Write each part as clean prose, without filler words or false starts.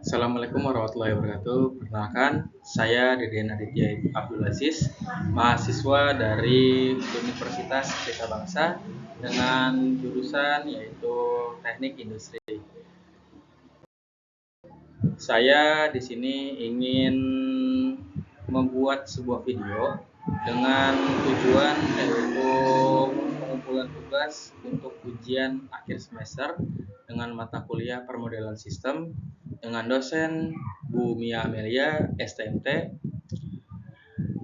Assalamualaikum warahmatullahi wabarakatuh. Perkenalkan, saya Deden Aditya Abdul Aziz, mahasiswa dari Universitas Pelita Bangsa dengan jurusan yaitu Teknik Industri. Saya di sini ingin membuat sebuah video dengan tujuan yaitu pengumpulan tugas untuk ujian akhir semester dengan mata kuliah permodelan sistem dengan dosen Bu Mia Amelia STMT.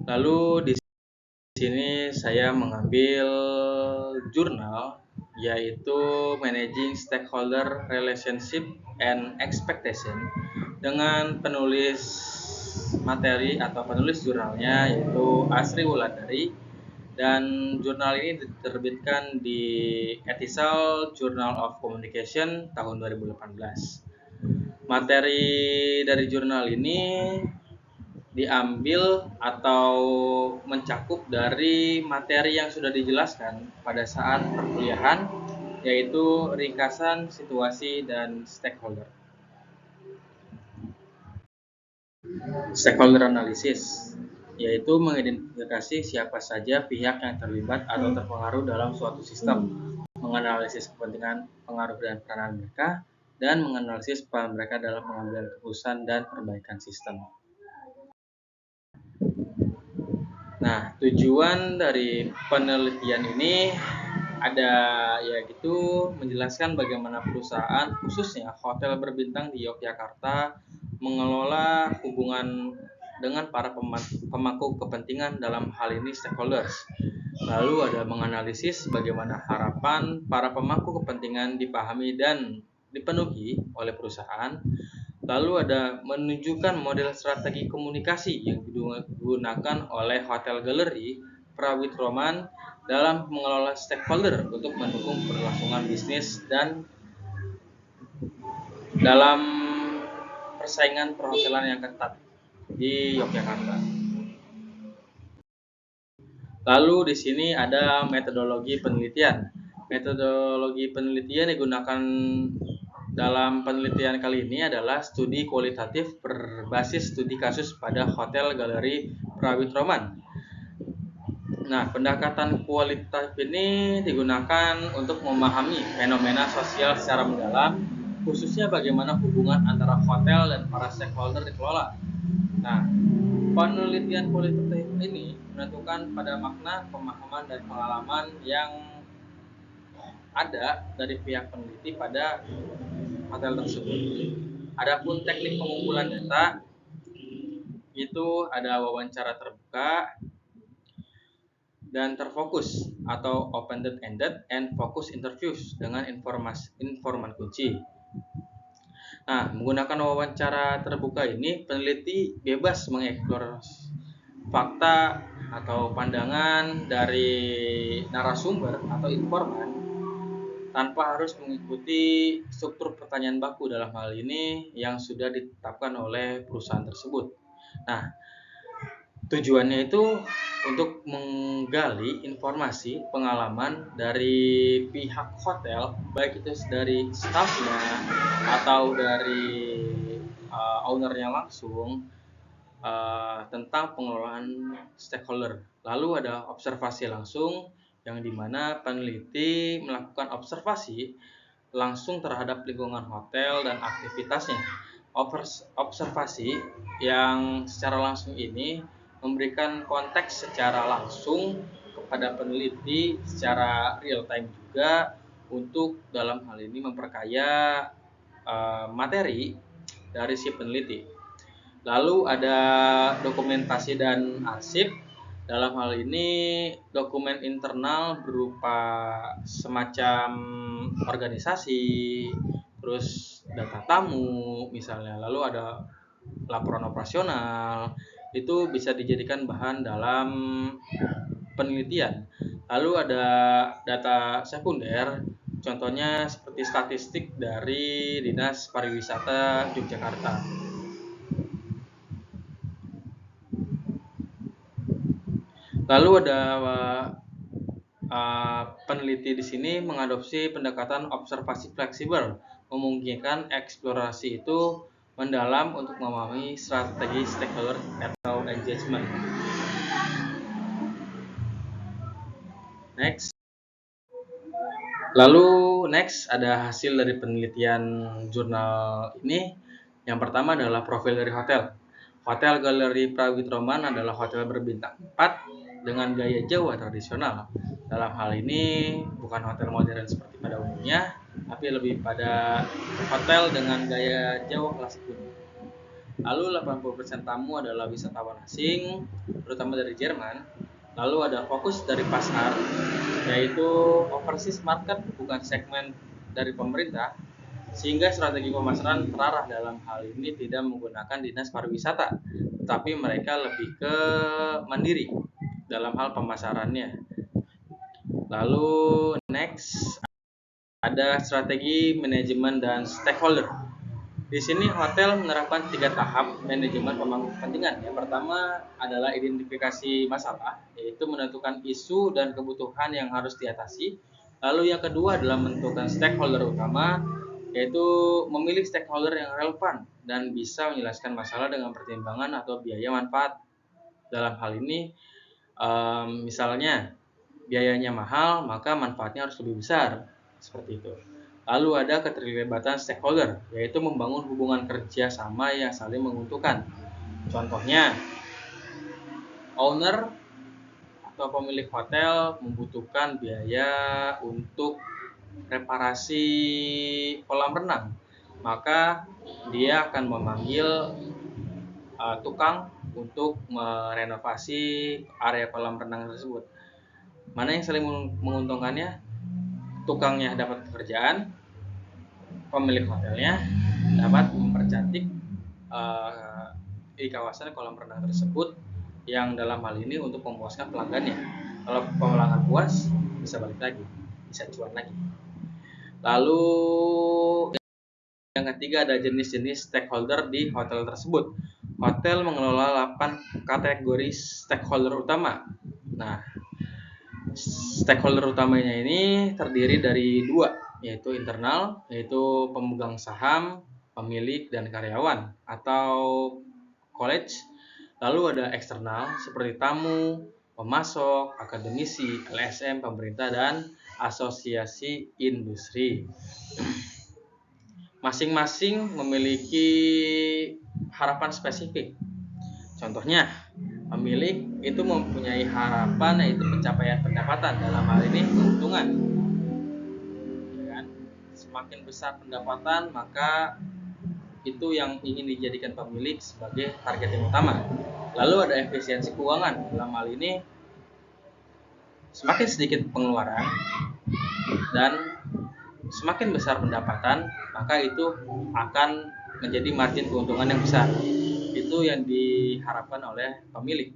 Lalu di sini saya mengambil jurnal yaitu Managing Stakeholder Relationship and Expectation dengan penulis materi atau penulis jurnalnya yaitu Asri Wulandari, dan jurnal ini diterbitkan di Ethical Journal of Communication tahun 2018. Materi dari jurnal ini diambil atau mencakup dari materi yang sudah dijelaskan pada saat perkuliahan, yaitu ringkasan, situasi, dan stakeholder. Stakeholder analysis yaitu mengidentifikasi siapa saja pihak yang terlibat atau terpengaruh dalam suatu sistem, menganalisis kepentingan, pengaruh, dan peranan mereka, dan menganalisis peran mereka dalam pengambilan keputusan dan perbaikan sistem. Nah, tujuan dari penelitian ini ada yaitu menjelaskan bagaimana perusahaan, khususnya hotel berbintang di Yogyakarta, mengelola hubungan dengan para pemangku kepentingan, dalam hal ini stakeholders. Lalu ada menganalisis bagaimana harapan para pemangku kepentingan dipahami dan dipenuhi oleh perusahaan. Lalu ada menunjukkan model strategi komunikasi yang digunakan oleh Hotel Galeri Prawit Roman dalam mengelola stakeholder untuk mendukung keberlangsungan bisnis dan dalam persaingan perhotelan yang ketat di Yogyakarta. Lalu di sini ada metodologi penelitian. Metodologi penelitian digunakan dalam penelitian kali ini adalah studi kualitatif berbasis studi kasus pada Hotel Galeri Prawit Roman. Nah, pendekatan kualitatif ini digunakan untuk memahami fenomena sosial secara mendalam, khususnya bagaimana hubungan antara hotel dan para stakeholder dikelola. Nah, penelitian kualitatif ini menentukan pada makna, pemahaman, dan pengalaman yang ada dari pihak peneliti pada hotel tersebut. Adapun teknik pengumpulan data itu ada wawancara terbuka dan terfokus atau open-ended and focus interviews dengan informan kunci. Nah, menggunakan wawancara terbuka ini, peneliti bebas mengeksplor fakta atau pandangan dari narasumber atau informan tanpa harus mengikuti struktur pertanyaan baku dalam hal ini yang sudah ditetapkan oleh perusahaan tersebut. Nah, tujuannya itu untuk menggali informasi pengalaman dari pihak hotel, baik itu dari staffnya atau dari ownernya langsung, tentang pengelolaan stakeholder. Lalu ada observasi langsung, yang dimana peneliti melakukan observasi langsung terhadap lingkungan hotel dan aktivitasnya. Observasi yang secara langsung ini memberikan konteks secara langsung kepada peneliti secara real time juga, untuk dalam hal ini memperkaya materi dari si peneliti. Lalu ada dokumentasi dan arsip. Dalam hal ini dokumen internal berupa semacam organisasi, terus data tamu misalnya. Lalu ada laporan operasional, itu bisa dijadikan bahan dalam penelitian. Lalu ada data sekunder, contohnya seperti statistik dari Dinas Pariwisata Yogyakarta. Lalu ada peneliti di sini mengadopsi pendekatan observasi fleksibel. memungkinkan eksplorasi itu mendalam untuk memahami strategi stakeholder atau engagement. Next ada hasil dari penelitian jurnal ini. Yang pertama adalah profil dari hotel. Hotel Galeri Prawitroman adalah hotel berbintang 4 dengan gaya Jawa tradisional. Dalam hal ini bukan hotel modern seperti pada umumnya, tapi lebih pada hotel dengan gaya Jawa klasik dunia. Lalu 80% tamu adalah wisatawan asing, terutama dari Jerman. Lalu ada fokus dari pasar, yaitu overseas market, bukan segmen dari pemerintah, sehingga strategi pemasaran terarah dalam hal ini tidak menggunakan dinas pariwisata, tapi mereka lebih ke mandiri dalam hal pemasarannya. Lalu next ada strategi manajemen dan stakeholder. Di sini hotel menerapkan 3 tahap manajemen pemangku kepentingan. Yang pertama adalah identifikasi masalah, yaitu menentukan isu dan kebutuhan yang harus diatasi. Lalu yang kedua adalah menentukan stakeholder utama, yaitu memilih stakeholder yang relevan dan bisa menjelaskan masalah dengan pertimbangan atau biaya manfaat. Dalam hal ini, misalnya biayanya mahal, maka manfaatnya harus lebih besar, seperti itu. Lalu ada keterlibatan stakeholder, yaitu membangun hubungan kerja sama yang saling menguntungkan. Contohnya, owner atau pemilik hotel membutuhkan biaya untuk reparasi kolam renang, maka dia akan memanggil tukang untuk merenovasi area kolam renang tersebut. Mana yang saling menguntungkannya? Tukangnya dapat pekerjaan, pemilik hotelnya dapat mempercantik di kawasan kolam renang tersebut, yang dalam hal ini untuk memuaskan pelanggannya. Kalau pelanggan puas, bisa balik lagi, bisa cuan lagi. Lalu yang ketiga ada jenis-jenis stakeholder di hotel tersebut. Hotel mengelola 8 kategori stakeholder utama. Nah, stakeholder utamanya ini terdiri dari 2, yaitu internal, yaitu pemegang saham, pemilik, dan karyawan atau college. Lalu ada eksternal seperti tamu, pemasok, akademisi, LSM, pemerintah, dan asosiasi industri. Masing-masing memiliki harapan spesifik. Contohnya, pemilik itu mempunyai harapan, yaitu pencapaian pendapatan, dalam hal ini keuntungan. Semakin besar pendapatan, maka itu yang ingin dijadikan pemilik sebagai target yang utama. Lalu ada efisiensi keuangan, dalam hal ini semakin sedikit pengeluaran dan semakin besar pendapatan, maka itu akan menjadi margin keuntungan yang besar. Itu yang diharapkan oleh pemilik.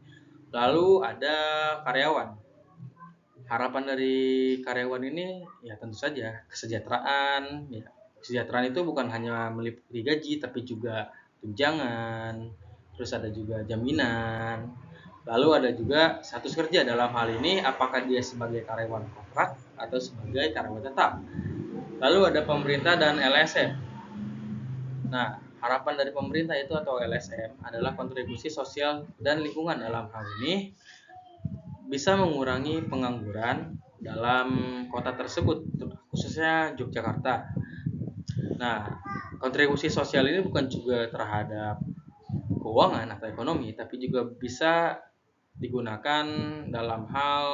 Lalu ada karyawan. Harapan dari karyawan ini ya tentu saja kesejahteraan. Ya, kesejahteraan itu bukan hanya meliputi gaji, tapi juga tunjangan, terus ada juga jaminan. Lalu ada juga status kerja, dalam hal ini apakah dia sebagai karyawan kontrak atau sebagai karyawan tetap. Lalu ada pemerintah dan LSM. Nah, harapan dari pemerintah itu atau LSM adalah kontribusi sosial dan lingkungan. Dalam hal ini bisa mengurangi pengangguran dalam kota tersebut, khususnya Yogyakarta. Nah, kontribusi sosial ini bukan juga terhadap keuangan atau ekonomi, tapi juga bisa digunakan dalam hal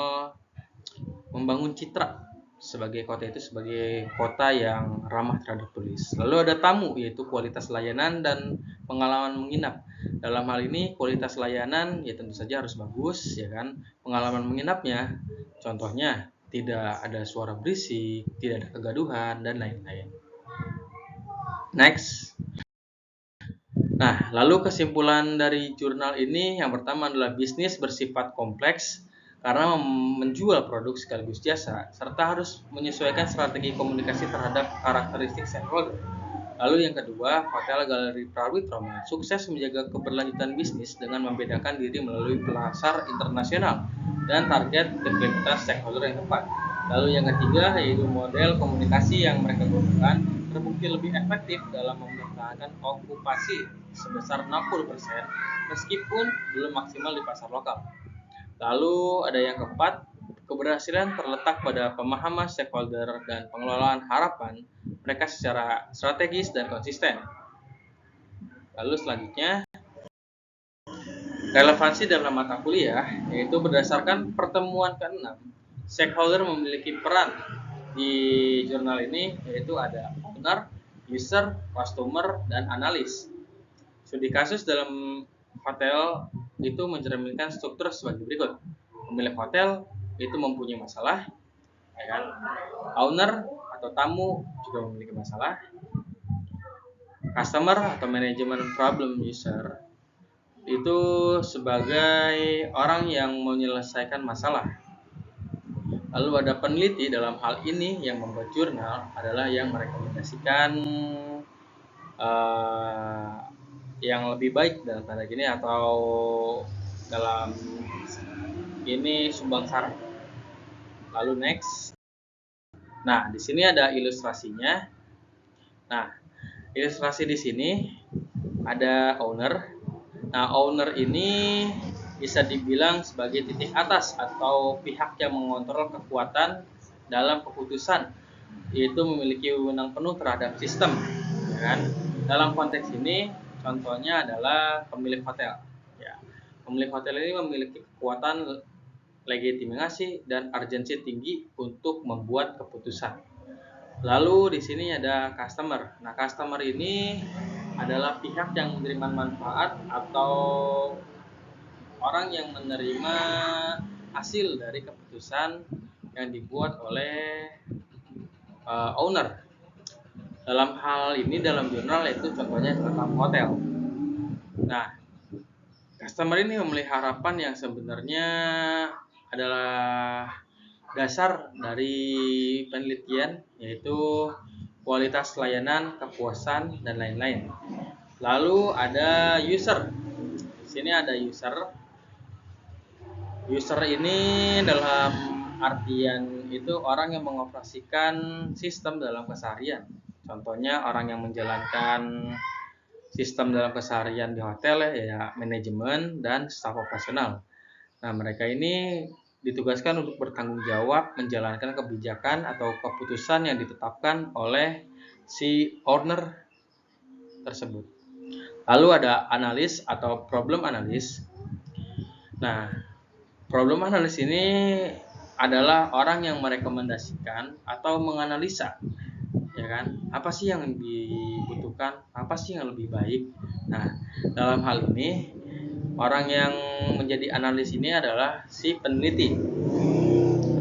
membangun citra sebagai kota itu sebagai kota yang ramah terhadap turis. Lalu ada tamu, yaitu kualitas layanan dan pengalaman menginap. Dalam hal ini kualitas layanan ya tentu saja harus bagus, ya kan. Pengalaman menginapnya, contohnya tidak ada suara berisik, tidak ada kegaduhan, dan lain-lain. Next. Nah, lalu kesimpulan dari jurnal ini yang pertama adalah bisnis bersifat kompleks karena menjual produk sekaligus jasa, serta harus menyesuaikan strategi komunikasi terhadap karakteristik stakeholder. Lalu yang kedua, Hotel Galeri Prawitroman sukses menjaga keberlanjutan bisnis dengan membedakan diri melalui pasar internasional dan target definitas stakeholder yang tepat. Lalu yang ketiga, yaitu model komunikasi yang mereka gunakan terbukti lebih efektif dalam mempertahankan okupasi sebesar 60% meskipun belum maksimal di pasar lokal. Lalu ada yang keempat, keberhasilan terletak pada pemahaman stakeholder dan pengelolaan harapan mereka secara strategis dan konsisten. Lalu selanjutnya, relevansi dalam mata kuliah, yaitu berdasarkan pertemuan ke-6, stakeholder memiliki peran di jurnal ini, yaitu ada owner, user, customer, dan analis. Studi kasus dalam hotel itu mencerminkan struktur sebagai berikut. Pemilik hotel itu mempunyai masalah, ya kan? Owner atau tamu juga memiliki masalah. Customer atau manajemen problem user itu sebagai orang yang menyelesaikan masalah. Lalu ada peneliti dalam hal ini yang membuat jurnal adalah yang merekomendasikan yang lebih baik dalam tanda gini atau dalam ini sumbang saran. Lalu next. Nah, di sini ada ilustrasinya. Nah, ilustrasi di sini ada owner. Nah, owner ini bisa dibilang sebagai titik atas atau pihak yang mengontrol kekuatan dalam keputusan, yaitu memiliki wewenang penuh terhadap sistem. Kan? Dalam konteks ini, contohnya adalah pemilik hotel. Ya, pemilik hotel ini memiliki kekuatan legitimasi dan urgensi tinggi untuk membuat keputusan. Lalu di sini ada customer. Nah, customer ini adalah pihak yang menerima manfaat atau orang yang menerima hasil dari keputusan yang dibuat oleh owner. Dalam hal ini dalam jurnal itu contohnya tentang hotel. Nah, customer ini memiliki harapan yang sebenarnya adalah dasar dari penelitian, yaitu kualitas layanan, kepuasan, dan lain-lain. Lalu ada user. Di sini ada user. User ini dalam artian itu orang yang mengoperasikan sistem dalam keseharian. Contohnya orang yang menjalankan sistem dalam keseharian di hotel ya manajemen dan staf operasional. Nah, mereka ini ditugaskan untuk bertanggung jawab menjalankan kebijakan atau keputusan yang ditetapkan oleh si owner tersebut. Lalu ada analis atau problem analis. Nah, problem analis ini adalah orang yang merekomendasikan atau menganalisa, ya kan? Apa sih yang dibutuhkan? Apa sih yang lebih baik? Nah, dalam hal ini orang yang menjadi analis ini adalah si peneliti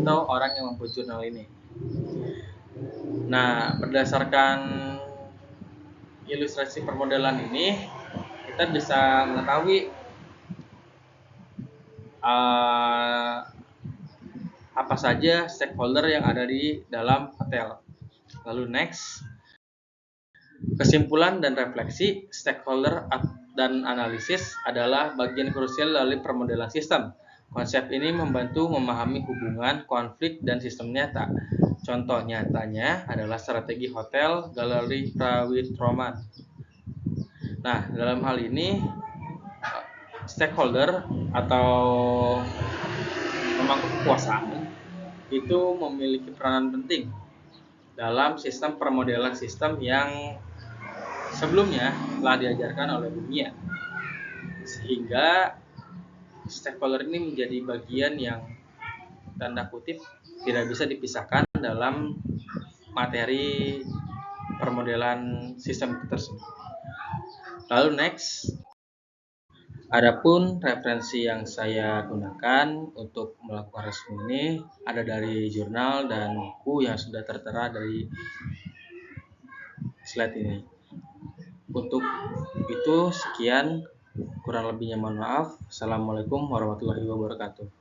atau orang yang membuat jurnal ini. Nah, berdasarkan ilustrasi permodelan ini, kita bisa mengetahui apa saja stakeholder yang ada di dalam hotel. Lalu next. Kesimpulan dan refleksi stakeholder dan analisis adalah bagian krusial dari permodelan sistem. Konsep ini membantu memahami hubungan, konflik, dan sistem nyata. Contoh nyatanya adalah strategi hotel Galeri Prawitroman. Nah, dalam hal ini stakeholder atau pemangku kekuasaan itu memiliki peranan penting dalam sistem permodelan sistem yang sebelumnya telah diajarkan oleh dunia, sehingga stakeholder ini menjadi bagian yang tanda kutip tidak bisa dipisahkan dalam materi permodelan sistem tersebut. Lalu next, adapun referensi yang saya gunakan untuk melakukan resum ini ada dari jurnal dan buku yang sudah tertera dari slide ini. Untuk itu sekian, kurang lebihnya mohon maaf. Assalamualaikum warahmatullahi wabarakatuh.